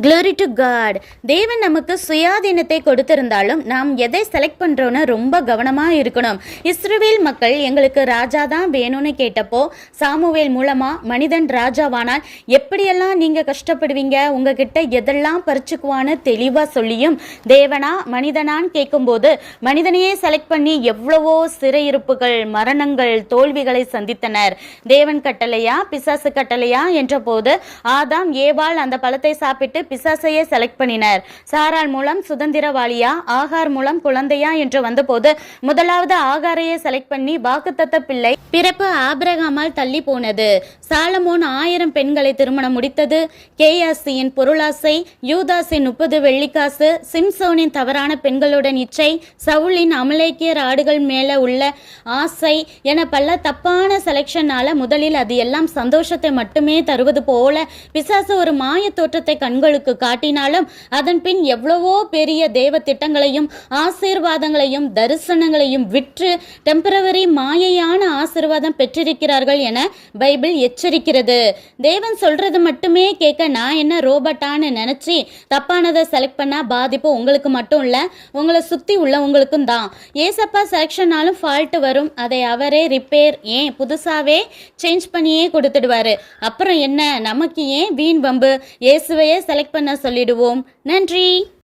Glory to God. தேவன் நமக்கு சுயாதீனத்தை கொடுத்திருந்தாலும் நாம் எதை செலக்ட் பண்றோம்னு ரொம்ப கவனமா இருக்கணும். இஸ்ரவேல் மக்கள் எங்களுக்கு ராஜா தான் வேணும்னு கேட்டப்போ சாமுவேல் மூலமா மனிதன் ராஜாவானால் எப்படியெல்லாம் நீங்க கஷ்டப்படுவீங்க, உங்ககிட்ட எதெல்லாம் பறிச்சுக்குவான்னு தெளிவா சொல்லியும் தேவனா மனிதனான்னு கேட்கும்போது மனிதனையே செலக்ட் பண்ணி எவ்வளவோ சிறையிருப்புகள், மரணங்கள், தோல்விகளை சந்தித்தனர். தேவன் கட்டளையா பிசாசு கட்டளையா என்ற போது ஆதாம் ஏவாள் அந்த பழத்தை சாப்பிட்டு பிசாசையே செலக்ட் பண்ணினர். சாராள் மூலம் சுதந்திரவாளியா, ஆகார் மூலம் குழந்தையா என்று வந்தபோது முதலாவது ஆகாரையே செலக்ட் பண்ணி வாக்குத்தத்த பிள்ளை பிறப்பு ஆபிரகாமால் தள்ளி போனது. சாலமோன் 1000 பெண்களை திருமணம் முடித்தது. கேயாசியின் பொருளாசை, யூதாஸின் 30 வெள்ளிக்காசு, சிம்சோனின் தவறான பெண்களுடன் இச்சை, சவுலின் அமலேக்கியர் ஆடுகள் மேல உள்ள ஆசை என பல தப்பான செலக்ஷனால முதலில் அது எல்லாம் சந்தோஷத்தை மட்டுமே தருவது போல பிசாசு ஒரு மாய தோற்றத்தை கண்களுக்கு காட்டினாலும் அதன் பின் எவ்வளவோ பெரிய தேவ திட்டங்களையும் ஆசீர்வாதங்களையும் தரிசனங்களையும் விற்று டெம்பரவரி மாயையான ஆசீர்வாதம் பெற்றிருக்கிறார்கள் என பைபிள் எச்சரிக்கிறது. தேவன் சொல்றது மட்டுமே கேட்க நான் என்ன ரோபோட்டான்னு நினைச்சு தப்பானதை செலக்ட் பண்ணா பாதிப்பு உங்களுக்கு மட்டும் இல்ல, உங்களை சுத்தி உள்ள உங்களுக்கும் தான். ஏசப்பா செலக்ஷனாலும் ஃபால்ட் வரும், அதை அவரே ரிப்பேர் ஏன் புதுசாவே சேஞ்ச் பண்ணியே கொடுத்துடுவாரு. அப்புறம் என்ன, நமக்கு ஏன் வீண் வம்பு? இயேசுவையே செலக்ட் பண்ண சொல்லிடுவோம். நன்றி.